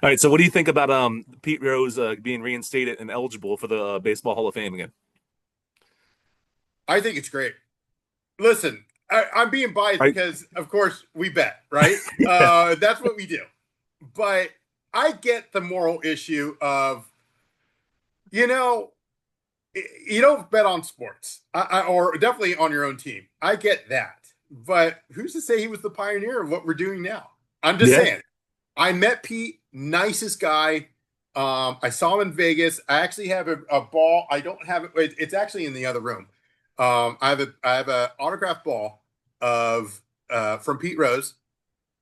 All right, so what do you think about Pete Rose being reinstated and eligible for the Baseball Hall of Fame again? I think it's great. Listen, I'm being biased Right? because, of course, we bet, right? Yeah. That's what we do. But I get the moral issue of, you know, you don't bet on sports, or definitely on your own team. I get that. But who's to say he was the pioneer of what we're doing now? I'm just Yeah. saying. I met Pete, nicest guy. I saw him in Vegas. I actually have a ball. I don't have it. It's actually in the other room. I have a autographed ball of from Pete Rose.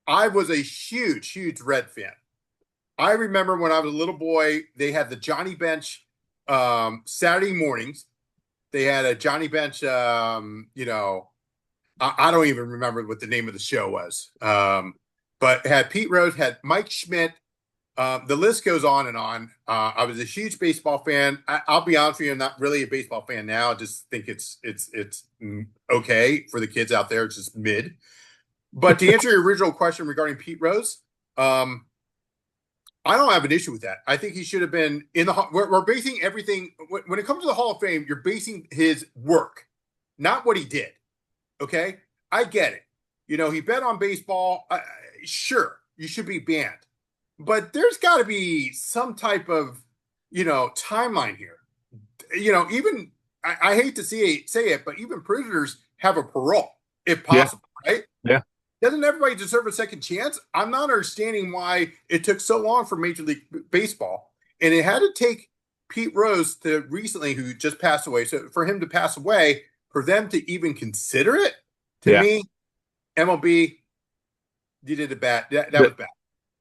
I was a huge Red fan. I remember when I was a little boy, they had the Johnny Bench Saturday mornings. They had a Johnny Bench. I don't even remember what the name of the show was. But had Pete Rose, had Mike Schmidt. The list goes on and on. I was a huge baseball fan. I'll be honest with you, I'm not really a baseball fan now. I just think it's okay for the kids out there. It's just mid. But to answer your original question regarding Pete Rose, um, I don't have an issue with that. I think he should have been in the. We're basing everything when it comes to the Hall of Fame. You're basing his work, not what he did. Okay, I get it. He bet on baseball. Sure, you should be banned, but there's got to be some type of timeline here. Even I hate to say it, but even prisoners have a parole if Yeah. possible, right? Yeah. Doesn't everybody deserve a second chance? I'm not understanding why it took so long for Major League Baseball, and it had to take Pete Rose to recently, who just passed away. So for him to pass away, for them to even consider it, to Yeah. me, MLB, you did it bad. That That, was bad.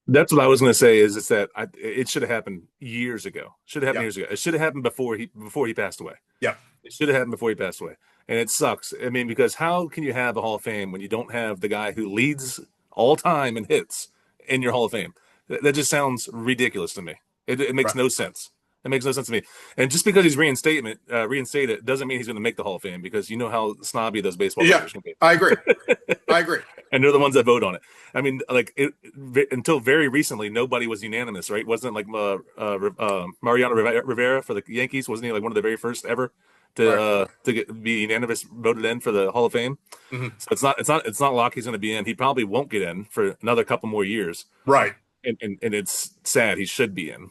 that's what I was going to say is that it should have happened years ago. Should have happened Yep. years ago. It should have happened before he passed away. Yep. It should have happened before he passed away. And it sucks. I mean, because how can you have a Hall of Fame when you don't have the guy who leads all time in hits in your Hall of Fame? That just sounds ridiculous to me. It makes Right. no sense. It makes no sense to me. And just because he's reinstated doesn't mean he's going to make the Hall of Fame because you know how snobby those baseball Yeah. writers can be. I agree. I agree. And they're the ones that vote on it. I mean, until very recently, nobody was unanimous, right? Wasn't like Mariano Rivera for the Yankees? Wasn't he like one of the very first ever Right. to be unanimous voted in for the Hall of Fame? Mhm. So it's not lock he's going to be in. He probably won't get in for another couple more years, Right. and it's sad. He should be in.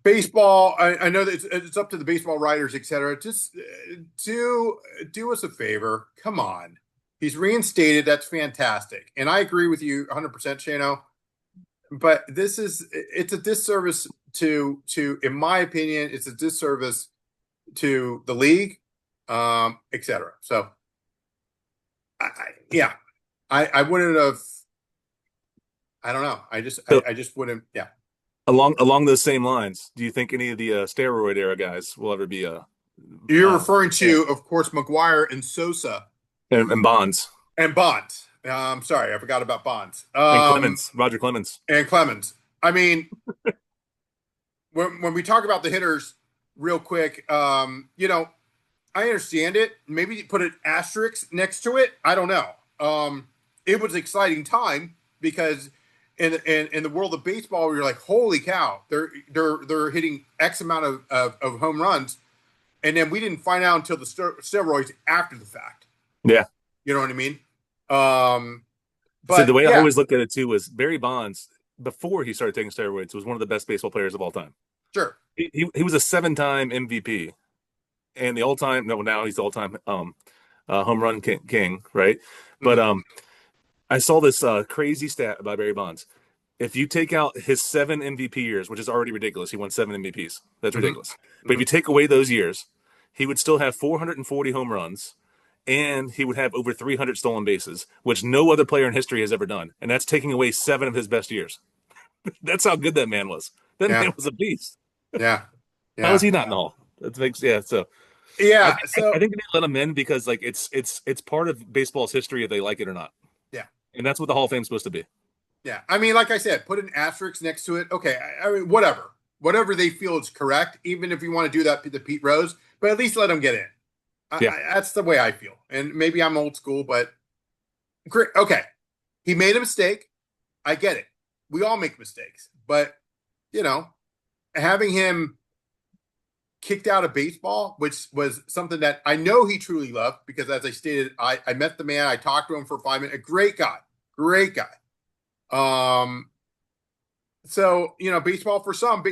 Baseball. I know that it's up to the baseball writers, et cetera. Just do us a favor. Come on. He's reinstated. That's fantastic, and I agree with you 100%, Shano. But it's a disservice to in my opinion, it's a disservice to the league, et cetera. So yeah, I wouldn't have. I don't know. So I just wouldn't. Yeah. along those same lines, do you think any of the steroid era guys will ever be You're uh, referring to, of course, McGuire and Sosa and Bonds and Bonds. Sorry, I forgot about Bonds. and Clemens, Roger Clemens? And Clemens. I mean, when we talk about the hitters, real quick, I understand it. Maybe put an asterisk next to it. I don't know. It was an exciting time because in the world of baseball, we are like, holy cow, they're hitting X amount of home runs, and then we didn't find out until the steroids after the fact. Yeah. You know what I mean? Um, So the but way I yeah, always looked at it too was Barry Bonds, before he started taking steroids, was one of the best baseball players of all time. sure. He was a 7-time MVP and the all time no now he's the all time home run king, right? But Mhm. I saw this crazy stat about Barry Bonds. If you take out his 7 MVP years, which is already ridiculous, he won 7 MVPs. That's Mhm. ridiculous. But if you Mhm. take away those years, he would still have 440 home runs and he would have over 300 stolen bases, which no other player in history has ever done. And that's taking away 7 of his best years. That's how good that man was. That Yeah. man was a beast. Yeah. How is Yeah. he not in the hall? That makes yeah. So I Yeah. think I So think they let him in because like it's part of baseball's history if they like it or not, yeah. and that's what the Hall of Fame's supposed to be. Yeah. I mean, like I said, put an asterisk next to it. Okay. I mean, whatever. Whatever they feel is correct, even if you want to do that to Pete Rose, but at least let him get in. Yeah, That's the way I feel. And maybe I'm old school, but great. Okay. He made a mistake. I get it. we all make mistakes, but you know, having him kicked out of baseball, which was something that I know he truly loved, because as I stated, I met the man, I talked to him for 5 minutes, a great guy, great guy. So baseball for some,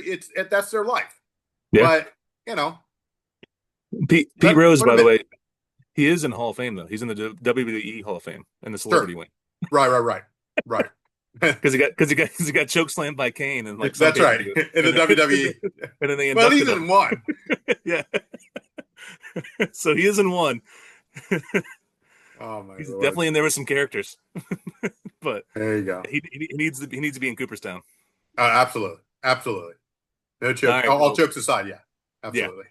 that's their life. Yeah. But you know, Pete Rose, put by him the in. way, he is in Hall of Fame though. He's in the WWE Hall of Fame in the Sure, celebrity wing right. because he got choke slammed by Kane in like some That's pay per right. view, In the and then WWE. and then they Well, at least inducted in him. one. Yeah, so he is in one. Oh my He's lord. definitely in there with some characters, but There you go. he needs to be in Cooperstown. Absolutely. Absolutely. No All jokes. right, All well, jokes aside, yeah. yeah. Absolutely.